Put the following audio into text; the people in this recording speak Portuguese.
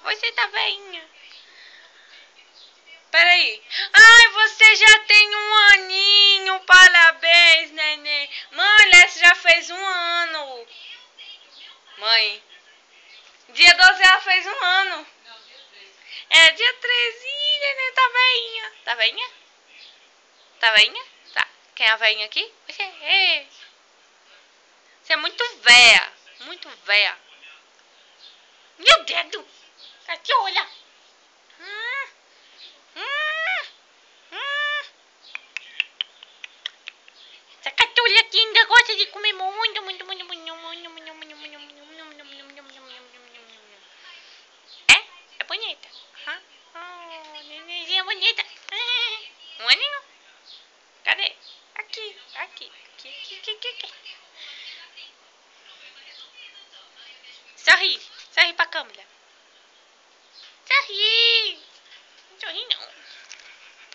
Você tá veinha. Peraí. Ai, você já tem um aninho. Parabéns, neném. Mãe, Lécia já fez um ano. Mãe. Dia 12 ela fez um ano. É, dia 13. Ih, neném, tá veinha. Tá veinha? Tá veinha? Tá. Quem é a veinha aqui? Você. É. Você é muito véia. Muito véia. Meu dedo. Aqui, olha. Essa catulha aqui ainda gosta de comer muito, muito, muito, muito, muito, muito, muito, muito, é? É bonita. Oh, nenenzinha bonita. Um aninho. Cadê? Aqui, aqui, aqui, aqui, aqui, aqui. Sorri. Sorri pra câmera. Sorri.